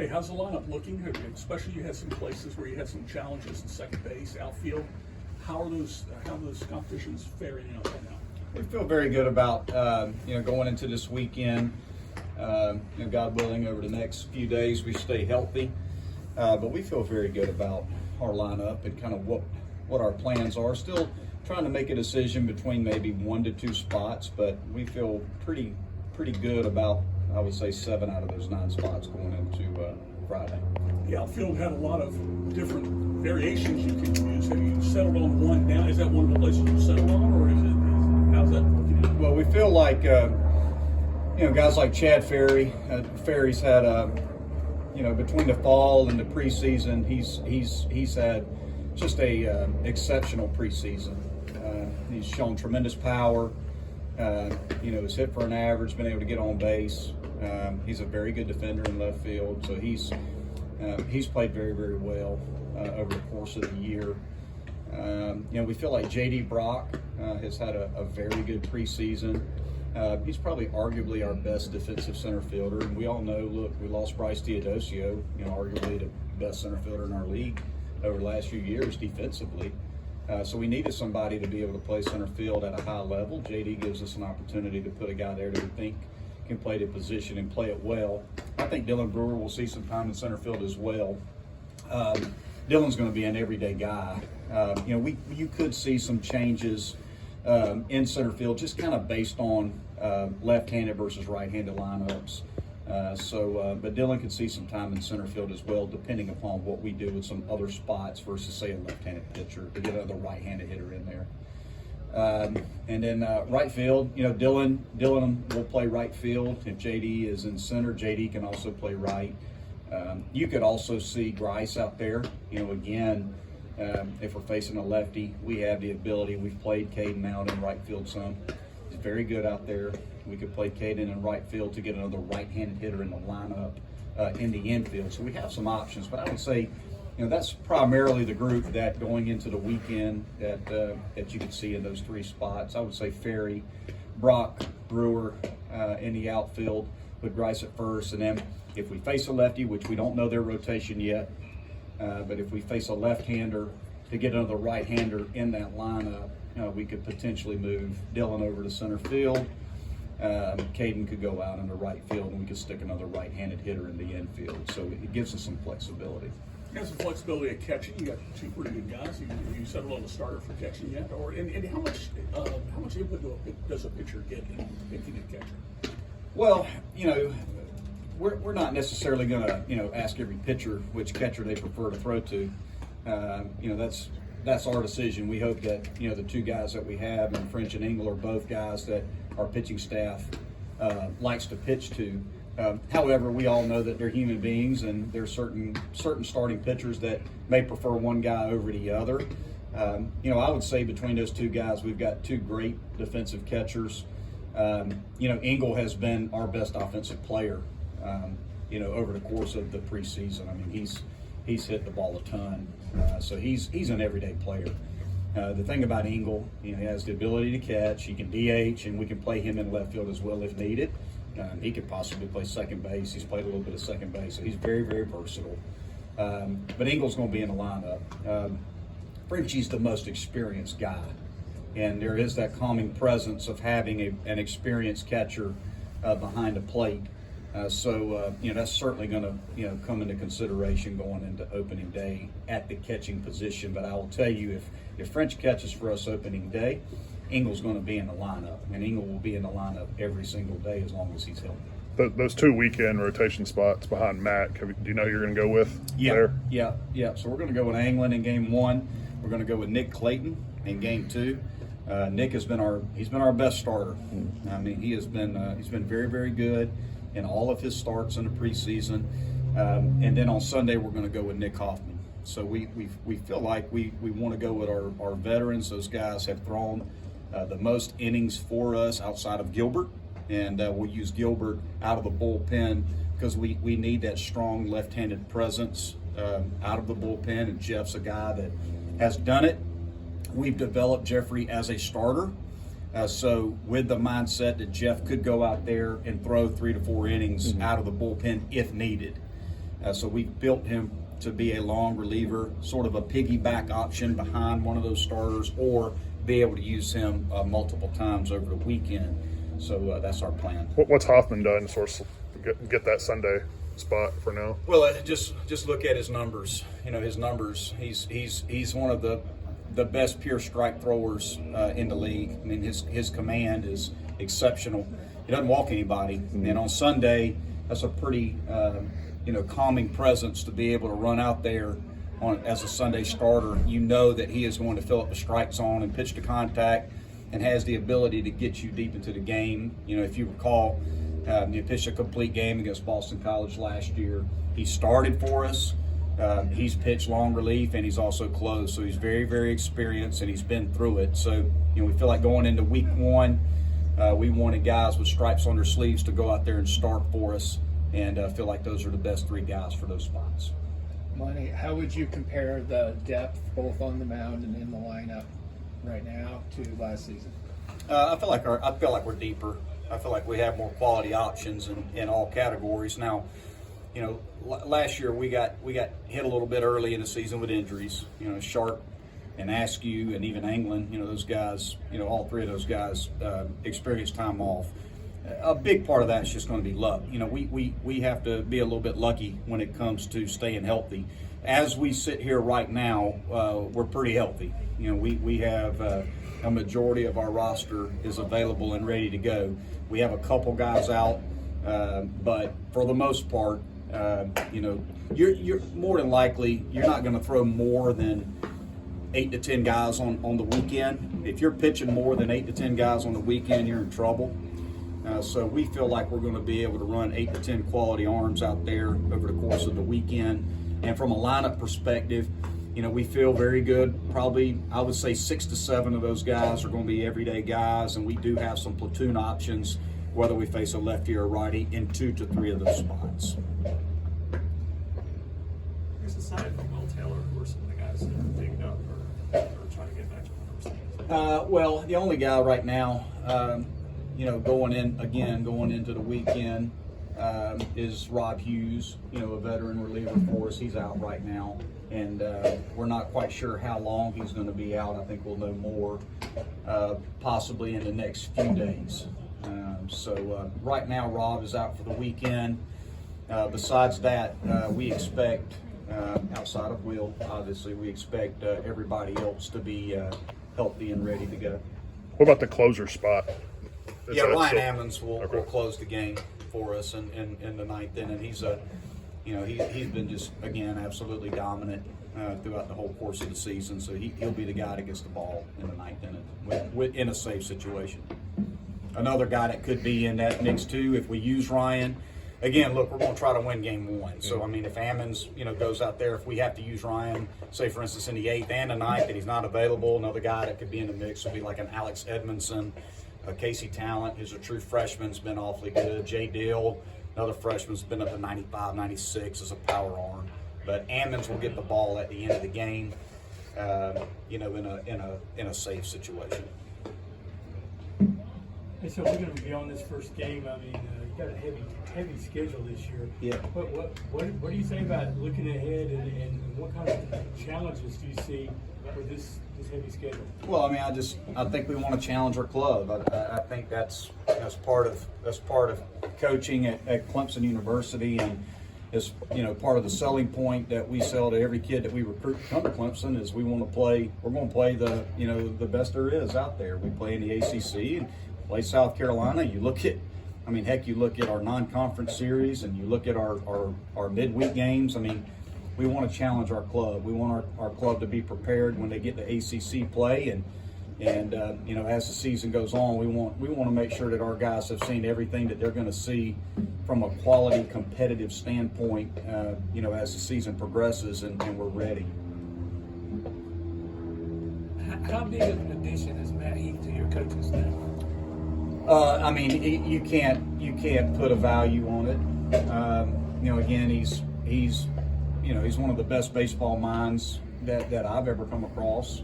Friday, how's the lineup looking? Especially you had some places where you had some challenges in second base, outfield. How are those competitions faring out right now? We feel very good about going into this weekend. God willing, over the next few days we stay healthy, but we feel very good about our lineup and kind of what our plans are. Still trying to make a decision between maybe 1 to 2 spots, but we feel pretty good about, I would say, 7 out of those 9 spots going into Friday. The outfield had a lot of different variations you can use. Have you settled on one now? Is that one of the places you settled on, or how's that working out? Well, we feel like guys like Chad Ferry. Ferry's had between the fall and the preseason, he's had just a exceptional preseason. He's shown tremendous power. He's hit for an average, been able to get on base. He's a very good defender in left field, so he's played very, very well over the course of the year. We feel like J.D. Brock has had a very good preseason. He's probably arguably our best defensive center fielder, and we all know, look, we lost Bryce Teodosio, arguably the best center fielder in our league over the last few years defensively. So we needed somebody to be able to play center field at a high level. JD gives us an opportunity to put a guy there that we think can play the position and play it well. I think Dylan Brewer will see some time in center field as well. Dylan's going to be an everyday guy. You could see some changes in center field just kind of based on left-handed versus right-handed lineups. But Dylan could see some time in center field as well, depending upon what we do with some other spots versus, say, a left-handed pitcher to get another right-handed hitter in there. And then right field, Dylan will play right field. If JD is in center, JD can also play right. You could also see Grice out there. Again, if we're facing a lefty, we have the ability. We've played Caden out in right field some. He's very good out there. We could play Caden in right field to get another right-handed hitter in the lineup in the infield. So we have some options, but I would say, that's primarily the group that going into the weekend that you can see in those 3 spots. I would say Ferry, Brock, Brewer in the outfield with Grice at first, and then if we face a lefty, which we don't know their rotation yet, but if we face a left-hander to get another right-hander in that lineup, we could potentially move Dylan over to center field. Caden could go out into right field, and we could stick another right-handed hitter in the infield. So it gives us some flexibility. You got some flexibility at catching. You got 2 pretty good guys. You settled on a starter for catching yet? And how much input does a pitcher get in picking a catcher? Well, we're not necessarily going to ask every pitcher which catcher they prefer to throw to. That's our decision. We hope that the 2 guys that we have, and French and Engel, are both guys that our pitching staff likes to pitch to. However, we all know that they're human beings, and there's certain starting pitchers that may prefer one guy over the other. I would say between those 2 guys, we've got 2 great defensive catchers. Engel has been our best offensive player, over the course of the preseason. I mean, he's hit the ball a ton, so he's an everyday player. The thing about Engel, he has the ability to catch. He can DH, and we can play him in left field as well if needed. He could possibly play second base. He's played a little bit of second base, so he's very, very versatile. But Engel's going to be in the lineup. Frenchie's the most experienced guy, and there is that calming presence of having an experienced catcher behind a plate. That's certainly going to come into consideration going into opening day at the catching position. But I will tell you, if French catches for us opening day, Engel's going to be in the lineup, and Engel will be in the lineup every single day as long as he's healthy. Those 2 weekend rotation spots behind Matt, do you know who you're going to go with there? Yeah. So we're going to go with Anglin in game 1. We're going to go with Nick Clayton in game 2. Nick has been our best starter. I mean, he's been very, very good in all of his starts in the preseason. And then on Sunday, we're going to go with Nick Hoffman. So we feel like we want to go with our veterans. Those guys have thrown the most innings for us outside of Gilbert, and we'll use Gilbert out of the bullpen because we need that strong left-handed presence out of the bullpen, and Jeff's a guy that has done it. We've developed Jeffrey as a starter, so with the mindset that Jeff could go out there and throw 3 to 4 innings out of the bullpen if needed. So we've built him to be a long reliever, sort of a piggyback option behind one of those starters, or be able to use him multiple times over the weekend. So that's our plan. What's Hoffman done to sort of get that Sunday spot for now? Well, just look at his numbers. His numbers. He's one of the best pure strike throwers in the league. I mean, his command is exceptional. He doesn't walk anybody, and on Sunday, that's a pretty calming presence to be able to run out there as a Sunday starter. You know that he is going to fill up the strike zone and pitch to contact, and has the ability to get you deep into the game. If you recall, he pitched a complete game against Boston College last year. He started for us. He's pitched long relief, and he's also closed. So he's very, very experienced, and he's been through it. So we feel like going into week one, we wanted guys with stripes on their sleeves to go out there and start for us, and feel like those are the best 3 guys for those spots. Monte, how would you compare the depth both on the mound and in the lineup right now to last season? I feel like we're deeper. I feel like we have more quality options in all categories. Now, last year we got hit a little bit early in the season with injuries. Sharp and Askew and even England. Those guys. All 3 of those guys experienced time off. A big part of that is just going to be luck. We have to be a little bit lucky when it comes to staying healthy. As we sit here right now, we're pretty healthy. We have a majority of our roster is available and ready to go. We have a couple guys out, but for the most part, you're more than likely you're not going to throw more than 8 to 10 guys on the weekend. If you're pitching more than 8 to 10 guys on the weekend, you're in trouble. So we feel like we're going to be able to run 8 to 10 quality arms out there over the course of the weekend. And from a lineup perspective, we feel very good. Probably, I would say 6 to 7 of those guys are going to be everyday guys, and we do have some platoon options, whether we face a lefty or righty, in 2 to 3 of those spots. Who's aside from Will Taylor, who are some of the guys that are digging up or trying to get back to the first? Well, the only guy right now, going into the weekend, is Rob Hughes, a veteran reliever for us. He's out right now, and we're not quite sure how long he's going to be out. I think we'll know more possibly in the next few days. So right now, Rob is out for the weekend. Besides that, we expect, outside of Will, obviously, we expect everybody else to be healthy and ready to go. What about the closer spot? Ryan Ammons will close the game for us in the 9th inning. He's been just, again, absolutely dominant throughout the whole course of the season. So he'll be the guy that gets the ball in the 9th inning in a safe situation. Another guy that could be in that mix too, if we use Ryan. Again, look, we're going to try to win game 1. So, if Ammons, goes out there, if we have to use Ryan, say, for instance, in the 8th and the 9th, and he's not available, another guy that could be in the mix would be like an Alex Edmondson, Casey Talent, who's a true freshman, has been awfully good. Jay Dill, another freshman's been up to 95, 96 as a power arm. But Ammons will get the ball at the end of the game, in a safe situation. Hey, so we're going to be on this first game. You've got a heavy schedule this year. Yeah. What do you say about looking ahead, and what kind of challenges do you see with this heavy schedule? Well, I think we want to challenge our club. I think that's part of coaching at Clemson University, and is part of the selling point that we sell to every kid that we recruit to come to Clemson is we're going to play the the best there is out there. We play in the ACC and play South Carolina. You look at our non-conference series, and you look at our midweek games. We want to challenge our club. We want our club to be prepared when they get to ACC play, and as the season goes on, we want to make sure that our guys have seen everything that they're going to see from a quality competitive standpoint, as the season progresses, and we're ready. How big of an addition is Matt Heath to your coaching staff? You can't put a value on it. Again, he's one of the best baseball minds that I've ever come across.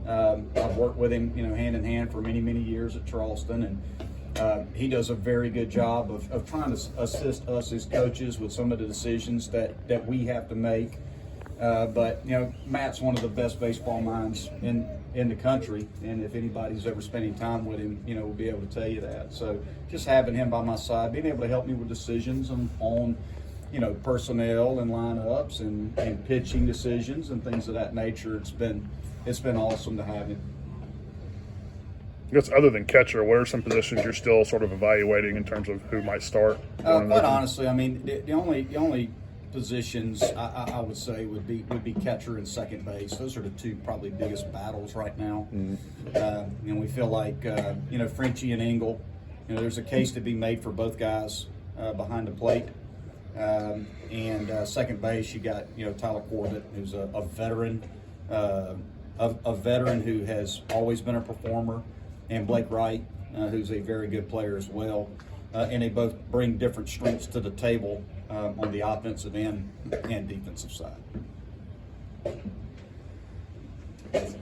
I've worked with him, hand in hand for many, many years at Charleston, and He does a very good job of trying to assist us as coaches with some of the decisions that we have to make. But Matt's one of the best baseball minds in the country, and if anybody's ever spending time with him, will be able to tell you that. So just having him by my side, being able to help me with decisions on personnel and lineups and pitching decisions and things of that nature, it's been awesome to have him. I guess other than catcher, what are some positions you're still sort of evaluating in terms of who might start? Quite honestly, I mean, the only positions I would say would be catcher and second base. Those are the two probably biggest battles right now. And we feel like Frenchie and Engel, there's a case to be made for both guys behind the plate. And second base, you got Tyler Corbett, who's a veteran, a veteran who has always been a performer, and Blake Wright, who's a very good player as well. And they both bring different strengths to the table on the offensive end and defensive side.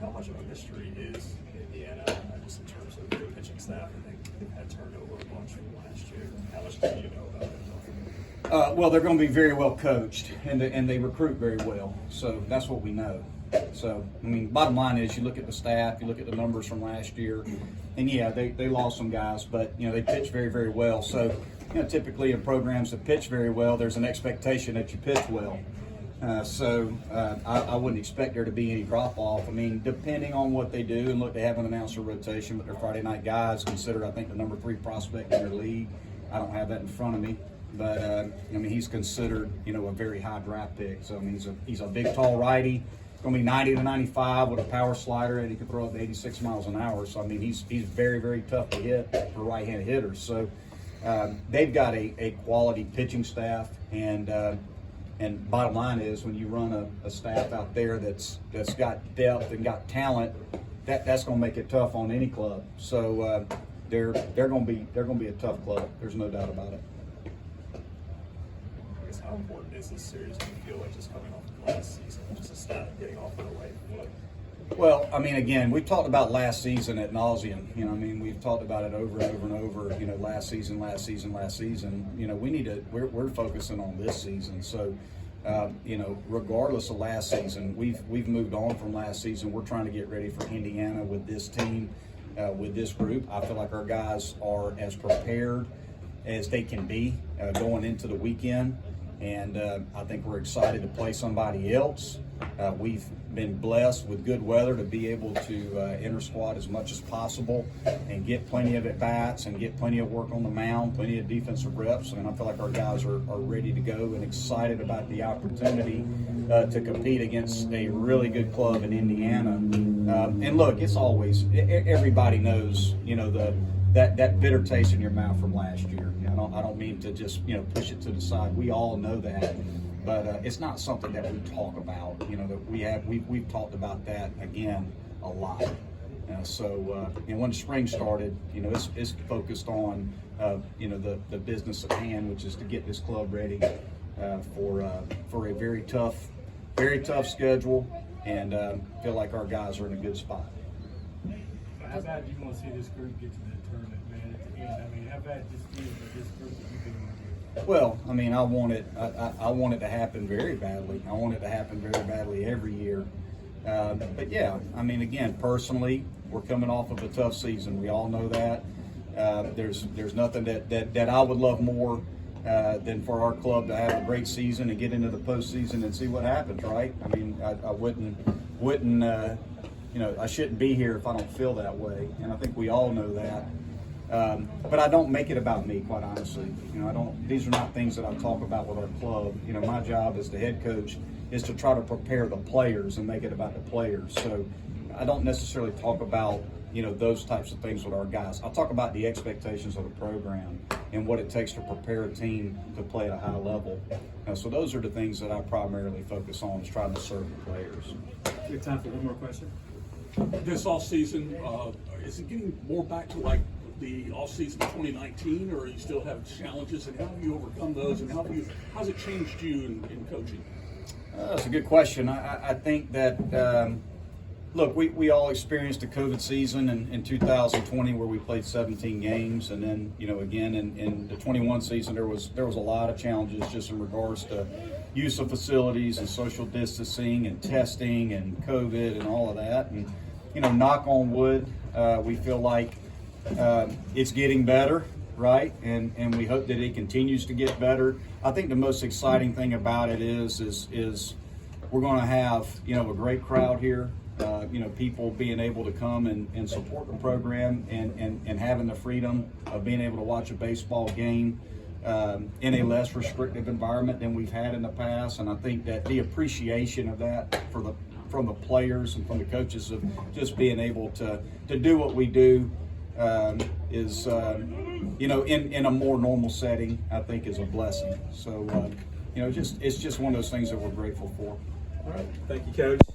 How much of a mystery is Indiana, just in terms of their pitching staff? I think they've had turnover a bunch from last year. How much do you know about it? Well, they're going to be very well coached, and they recruit very well. So that's what we know. So, I mean, bottom line is you look at the staff, you look at the numbers from last year, and yeah, they lost some guys, but, they pitch very, very well. So, typically in programs that pitch very well, there's an expectation that you pitch well. I wouldn't expect there to be any drop-off. I mean, depending on what they do, and look, they haven't announced a rotation, but their Friday night guys considered, I think, the number 3 prospect in their league. I don't have that in front of me. But, he's considered, a very high draft pick. So, I mean, he's a big, tall righty. Going to be 90 to 95 with a power slider, and he can throw up to 86 miles an hour. So, I mean, he's very, very tough to hit for right-handed hitters. So, they've got a quality pitching staff, and bottom line is when you run a staff out there that's got depth and got talent, that's going to make it tough on any club. So, they're going to be a tough club. There's no doubt about it. How important is this series do you feel like, just coming off of last season, just a stat getting off the right foot? Well, I mean, again, we've talked about last season ad nauseum. We've talked about it over and over and over. Last season. We're focusing on this season. So, regardless of last season, we've moved on from last season. We're trying to get ready for Indiana with this team, with this group. I feel like our guys are as prepared as they can be going into the weekend. And I think we're excited to play somebody else. We've been blessed with good weather to be able to enter squad as much as possible and get plenty of at-bats and get plenty of work on the mound, plenty of defensive reps. And I feel like our guys are ready to go and excited about the opportunity to compete against a really good club in Indiana. And look, it's always, everybody knows, that bitter taste in your mouth from last year. I don't mean to just push it to the side. We all know that, but it's not something that we talk about. That we've talked about that again a lot. When the spring started, it's focused on the business at hand, which is to get this club ready for a very tough schedule, and feel like our guys are in a good spot. How bad do you want to see this group get to the tournament, man, at the end? I mean, how bad this is for this group that you've been with? Well, I mean, I want it to happen very badly. I want it to happen very badly every year. But yeah, I mean, again, personally, we're coming off of a tough season. We all know that. There's nothing that I would love more than for our club to have a great season and get into the postseason and see what happens, right? I mean, I wouldn't I shouldn't be here if I don't feel that way, and I think we all know that. But I don't make it about me, quite honestly. These are not things that I talk about with our club. My job as the head coach is to try to prepare the players and make it about the players. So I don't necessarily talk about, those types of things with our guys. I'll talk about the expectations of the program and what it takes to prepare a team to play at a high level. So those are the things that I primarily focus on, is trying to serve the players. We have time for one more question. This off season, is it getting more back to like the off season of 2019, or you still have challenges, and how have you overcome those, and how's it changed you in coaching? That's a good question. I think that look, we all experienced a COVID season in 2020 where we played 17 games, and then again in the 21 season there was a lot of challenges just in regards to use of facilities and social distancing and testing and COVID and all of that. And knock on wood, we feel like it's getting better, right? And we hope that it continues to get better. I think the most exciting thing about it is we're going to have a great crowd here. People being able to come and support the program and having the freedom of being able to watch a baseball game in a less restrictive environment than we've had in the past. And I think that the appreciation of that from the players and from the coaches of just being able to do what we do is in a more normal setting, I think is a blessing. So it's just one of those things that we're grateful for. All right. Thank you, Coach.